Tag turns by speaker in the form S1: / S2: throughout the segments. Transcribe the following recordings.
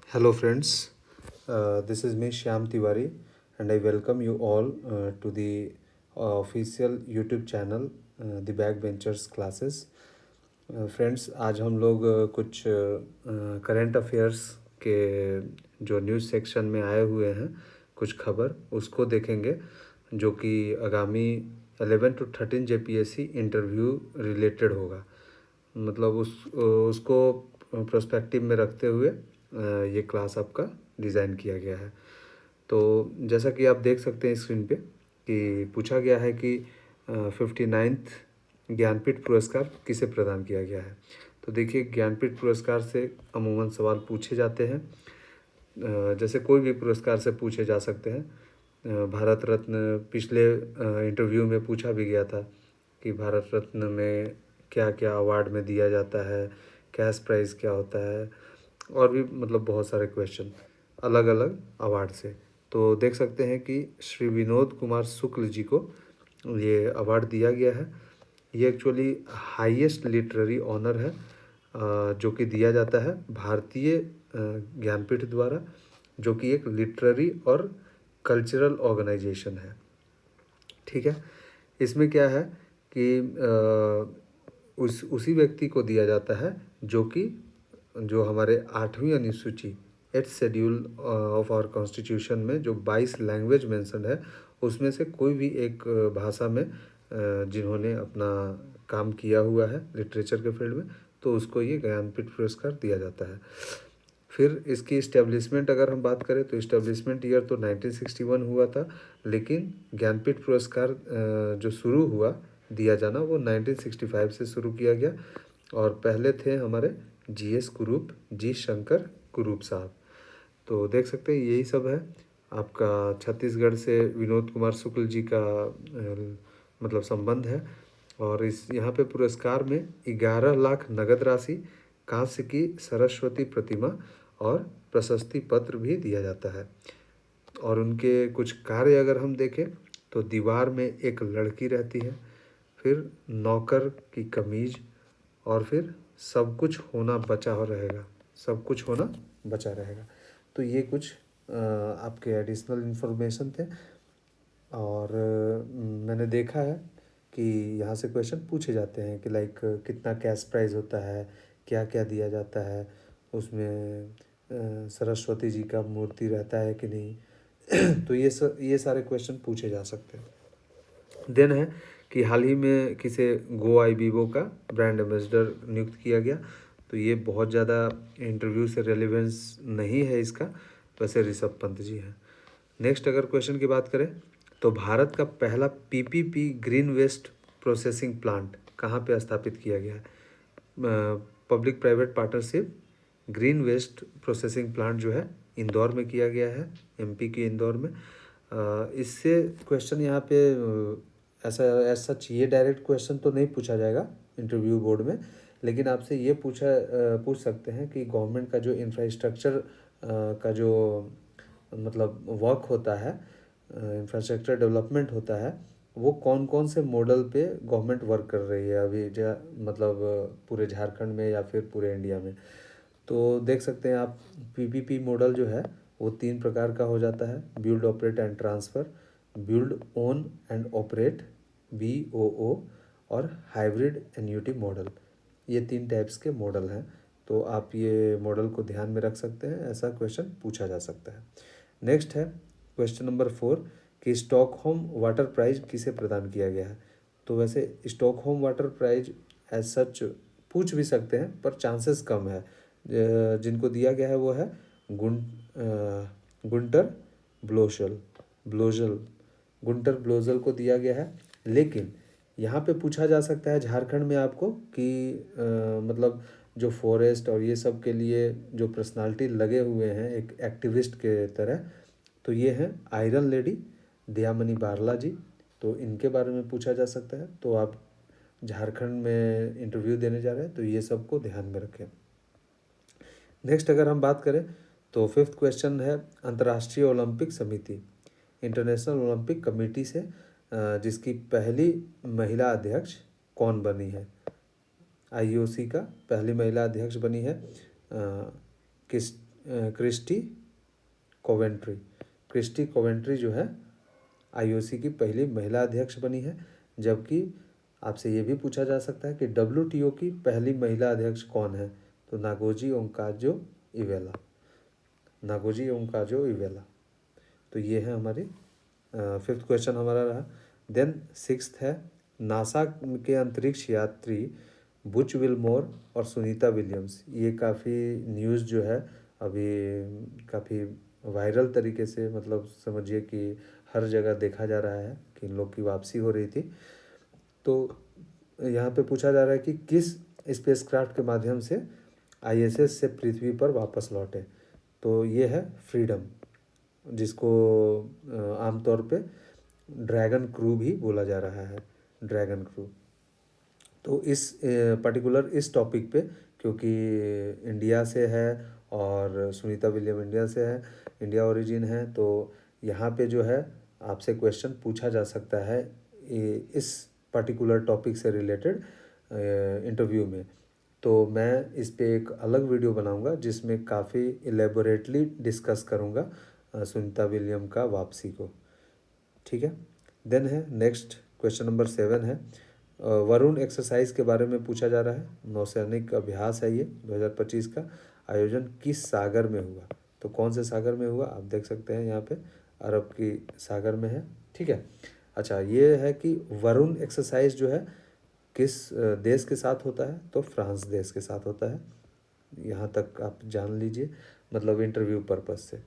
S1: Hello, friends. This is me, Shyam Tiwari, and I welcome you all to the official YouTube channel, The Backbenchers Classes. Friends आज हम लोग कुछ current affairs के जो news section में आए हुए हैं कुछ खबर उसको देखेंगे जो कि आगामी 11 to 13 जेपीएससी इंटरव्यू रिलेटेड होगा। मतलब उसको प्रोस्पेक्टिव में रखते हुए ये क्लास आपका डिज़ाइन किया गया है। तो जैसा कि आप देख सकते हैं स्क्रीन पे कि पूछा गया है कि 59th ज्ञानपीठ पुरस्कार किसे प्रदान किया गया है। तो देखिए, ज्ञानपीठ पुरस्कार से अमूमन सवाल पूछे जाते हैं, जैसे कोई भी पुरस्कार से पूछे जा सकते हैं। भारत रत्न पिछले इंटरव्यू में पूछा भी गया था कि भारत रत्न में क्या क्या अवार्ड में दिया जाता है, कैश प्राइज़ क्या होता है, और भी मतलब बहुत सारे क्वेश्चन अलग अलग अवार्ड से। तो देख सकते हैं कि श्री विनोद कुमार शुक्ल जी को ये अवार्ड दिया गया है। ये एक्चुअली हाईएस्ट लिटरेरी ऑनर है जो कि दिया जाता है भारतीय ज्ञानपीठ द्वारा, जो कि एक लिटरेरी और कल्चरल ऑर्गेनाइजेशन है। ठीक है, इसमें क्या है कि उसी व्यक्ति को दिया जाता है जो हमारे 8वीं अनुसूची 8th schedule of our constitution में जो 22 लैंग्वेज मेंशन है उसमें से कोई भी एक भाषा में जिन्होंने अपना काम किया हुआ है लिटरेचर के फील्ड में, तो उसको ये ज्ञानपीठ पुरस्कार दिया जाता है। फिर इसकी इस्टेब्लिशमेंट अगर हम बात करें तो इस्टेब्लिशमेंट ईयर तो 1961 हुआ था, लेकिन ज्ञानपीठ पुरस्कार जो शुरू हुआ दिया जाना वो 1965 से शुरू किया गया। और पहले थे हमारे जीएस कुरूप, जी शंकर कुरूप साहब। तो देख सकते हैं यही सब है आपका छत्तीसगढ़ से विनोद कुमार शुक्ल जी का मतलब संबंध है। और इस यहाँ पे पुरस्कार में 11 लाख नगद राशि, कांस्य की सरस्वती प्रतिमा और प्रशस्ति पत्र भी दिया जाता है। और उनके कुछ कार्य अगर हम देखें तो दीवार में एक लड़की रहती है, फिर नौकर की कमीज, और फिर सब कुछ होना बचा हो रहेगा, सब कुछ होना बचा रहेगा। तो ये कुछ आपके एडिशनल इन्फॉर्मेशन थे। और मैंने देखा है कि यहाँ से क्वेश्चन पूछे जाते हैं कि लाइक कितना कैश प्राइज़ होता है, क्या क्या दिया जाता है उसमें, सरस्वती जी का मूर्ति रहता है कि नहीं। तो ये सारे क्वेश्चन पूछे जा सकते हैं। देन है कि हाल ही में किसे गो आई बीबो का ब्रांड एम्बेसडर नियुक्त किया गया। तो ये बहुत ज़्यादा इंटरव्यू से रेलेवेंस नहीं है इसका, वैसे ऋषभ पंत जी हैं। नेक्स्ट अगर क्वेश्चन की बात करें तो भारत का पहला PPP green waste processing plant कहाँ पे स्थापित किया गया है। Public private partnership green waste processing plant जो है इंदौर में किया गया है, एमपी के इंदौर में। इससे क्वेश्चन यहाँ पे ऐसा सच ये डायरेक्ट क्वेश्चन तो नहीं पूछा जाएगा इंटरव्यू बोर्ड में, लेकिन आपसे ये पूछ सकते हैं कि गवर्नमेंट का जो इंफ्रास्ट्रक्चर का जो मतलब वर्क होता है, इंफ्रास्ट्रक्चर डेवलपमेंट होता है, वो कौन कौन से मॉडल पे गवर्नमेंट वर्क कर रही है अभी मतलब पूरे झारखंड में या फिर पूरे इंडिया में। तो देख सकते हैं आप पीपीपी मॉडल जो है वो 3 प्रकार का हो जाता है: build operate and transfer, build own and operate BOO, और हाइब्रिड एन्युटी मॉडल। ये 3 टाइप्स के मॉडल हैं। तो आप ये मॉडल को ध्यान में रख सकते हैं, ऐसा क्वेश्चन पूछा जा सकता है। नेक्स्ट है क्वेश्चन नंबर 4 कि स्टॉकहोम वाटर प्राइज किसे प्रदान किया गया है। तो वैसे Stockholm water prize as such पूछ भी सकते हैं पर चांसेस कम है। जिनको दिया गया है वो है गुंटर ब्लोजल गुंटर ब्लोजल को दिया गया है। लेकिन यहाँ पे पूछा जा सकता है झारखंड में आपको कि मतलब जो फॉरेस्ट और ये सब के लिए जो पर्सनालिटी लगे हुए हैं एक एक्टिविस्ट के तरह, तो ये हैं आयरन लेडी दयामनी बारला जी। तो इनके बारे में पूछा जा सकता है। तो आप झारखंड में इंटरव्यू देने जा रहे हैं तो ये सब को ध्यान में रखें। नेक्स्ट अगर हम बात करें तो 5th क्वेश्चन है अंतर्राष्ट्रीय ओलंपिक समिति, इंटरनेशनल ओलंपिक कमेटी से जिसकी पहली महिला अध्यक्ष कौन बनी है। IOC का पहली महिला अध्यक्ष बनी है क्रिस्टी कोवेंट्री। क्रिस्टी कोवेंट्री जो है आईओसी की पहली महिला अध्यक्ष बनी है। जबकि आपसे ये भी पूछा जा सकता है कि डब्ल्यूटीओ की पहली महिला अध्यक्ष कौन है, तो नागोजी ओंकाजो इवेला। नागोजी ओंकाजो इवेला। तो ये है हमारी फिफ्थ क्वेश्चन हमारा रहा। देन सिक्स्थ है, नासा के अंतरिक्ष यात्री बुच विलमोर और सुनीता विलियम्स, ये काफ़ी न्यूज़ जो है अभी काफ़ी वायरल तरीके से, मतलब समझिए कि हर जगह देखा जा रहा है कि इन लोग की वापसी हो रही थी। तो यहाँ पे पूछा जा रहा है कि किस स्पेसक्राफ्ट के माध्यम से आईएसएस से पृथ्वी पर वापस लौटे, तो ये है फ्रीडम, जिसको आमतौर पे ड्रैगन क्रू भी बोला जा रहा है, ड्रैगन क्रू। तो इस पर्टिकुलर इस टॉपिक पे, क्योंकि इंडिया से है और सुनीता विलियम इंडिया से है, इंडिया ओरिजिन है, तो यहाँ पे जो है आपसे क्वेश्चन पूछा जा सकता है इस पर्टिकुलर टॉपिक से रिलेटेड इंटरव्यू में। तो मैं इस पे एक अलग वीडियो बनाऊंगा जिसमें काफ़ी एलेबोरेटली डिस्कस करूंगा सुनीता विलियम का वापसी को। ठीक है। देन है नेक्स्ट क्वेश्चन नंबर 7 है, वरुण एक्सरसाइज के बारे में पूछा जा रहा है। नौसैनिक अभ्यास है ये 2025 का। आयोजन किस सागर में हुआ, तो कौन से सागर में हुआ आप देख सकते हैं यहाँ पे, अरब की सागर में है। ठीक है। अच्छा, ये है कि वरुण एक्सरसाइज जो है किस देश के साथ होता है, तो फ्रांस देश के साथ होता है। यहाँ तक आप जान लीजिए, मतलब इंटरव्यू पर्पस से।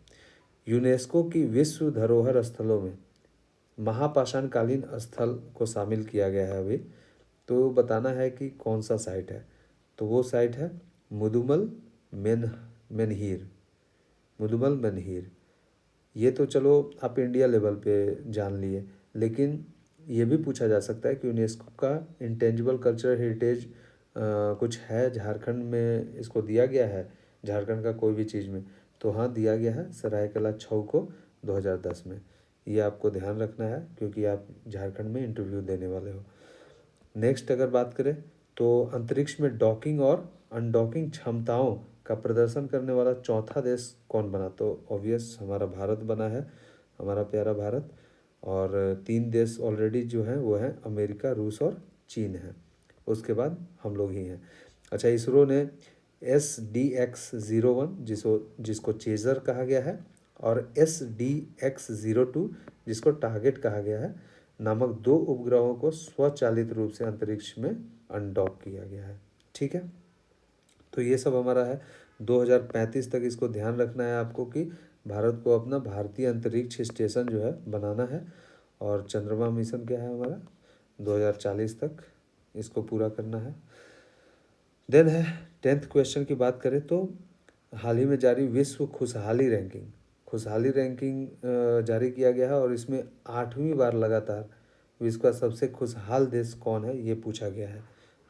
S1: यूनेस्को की विश्व धरोहर स्थलों में महापाषाणकालीन स्थल को शामिल किया गया है अभी, तो बताना है कि कौन सा साइट है, तो वो साइट है मुदुमल मेनहीर। मुदुमल मेनहीर, ये तो चलो आप इंडिया लेवल पे जान लिए, लेकिन ये भी पूछा जा सकता है कि यूनेस्को का इंटेंजिबल कल्चरल हेरिटेज कुछ है झारखंड में, इसको दिया गया है झारखंड का कोई भी चीज़ में, तो हाँ दिया गया है सरायकला छऊ को 2010 में। ये आपको ध्यान रखना है क्योंकि आप झारखंड में इंटरव्यू देने वाले हो। नेक्स्ट अगर बात करें तो अंतरिक्ष में डॉकिंग और अनडॉकिंग क्षमताओं का प्रदर्शन करने वाला चौथा देश कौन बना, तो ऑब्वियस हमारा भारत बना है, हमारा प्यारा भारत। और 3 देश ऑलरेडी जो हैं वो हैं अमेरिका, रूस और चीन है, उसके बाद हम लोग ही हैं। अच्छा, इसरो ने SDX-01 जिसको चेजर कहा गया है और SDX-02 जिसको टारगेट कहा गया है नामक 2 उपग्रहों को स्वचालित रूप से अंतरिक्ष में अनडॉक किया गया है। ठीक है। तो ये सब हमारा है 2035 तक, इसको ध्यान रखना है आपको कि भारत को अपना भारतीय अंतरिक्ष स्टेशन जो है बनाना है। और चंद्रमा मिशन क्या है हमारा 2040 तक इसको पूरा करना है। देन है 10th क्वेश्चन की बात करें तो हाल ही में जारी विश्व खुशहाली रैंकिंग जारी किया गया है और इसमें 8वीं बार लगातार विश्व का सबसे खुशहाल देश कौन है ये पूछा गया है,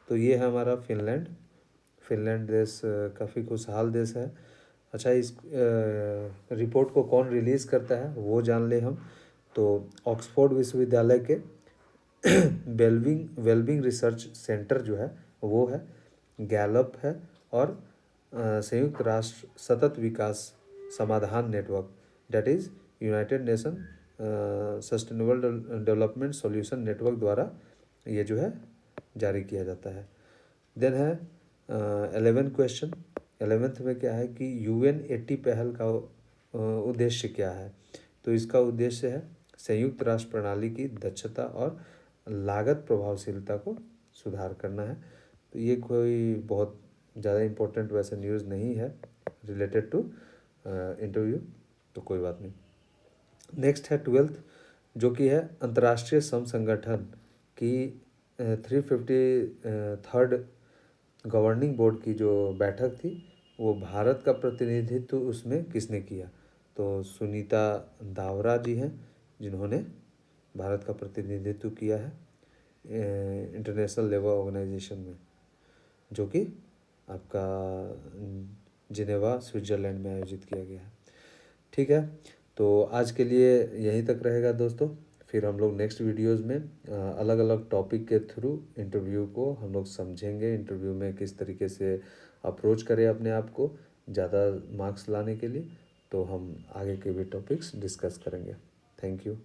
S1: तो ये है हमारा फिनलैंड देश काफ़ी खुशहाल देश है। अच्छा, इस रिपोर्ट को कौन रिलीज़ करता है वो जान ले हम, तो ऑक्सफोर्ड विश्वविद्यालय के वेलबिंग रिसर्च सेंटर जो है वो है, गैलप है और संयुक्त राष्ट्र सतत विकास समाधान network that is United nation sustainable development solution network द्वारा ये जो है जारी किया जाता है। देन है 11 क्वेश्चन। 11th में क्या है कि UN80 पहल का उद्देश्य क्या है, तो इसका उद्देश्य है संयुक्त राष्ट्र प्रणाली की दक्षता और लागत प्रभावशीलता को सुधार करना है। तो ये कोई बहुत ज़्यादा इम्पोर्टेंट वैसे न्यूज़ नहीं है रिलेटेड टू इंटरव्यू, तो कोई बात नहीं। नेक्स्ट है 12th, जो कि है अंतर्राष्ट्रीय श्रम संगठन की 353rd गवर्निंग बोर्ड की जो बैठक थी वो भारत का प्रतिनिधित्व उसमें किसने किया, तो सुनीता दावरा जी हैं जिन्होंने भारत का प्रतिनिधित्व किया है इंटरनेशनल लेबर ऑर्गेनाइजेशन में, जो कि आपका जिनेवा स्विट्ज़रलैंड में आयोजित किया गया है। ठीक है, तो आज के लिए यहीं तक रहेगा दोस्तों, फिर हम लोग नेक्स्ट वीडियोज़ में अलग अलग टॉपिक के थ्रू इंटरव्यू को हम लोग समझेंगे, इंटरव्यू में किस तरीके से अप्रोच करें अपने आप को, ज़्यादा मार्क्स लाने के लिए, तो हम आगे के भी टॉपिक्स डिस्कस करेंगे। Thank you.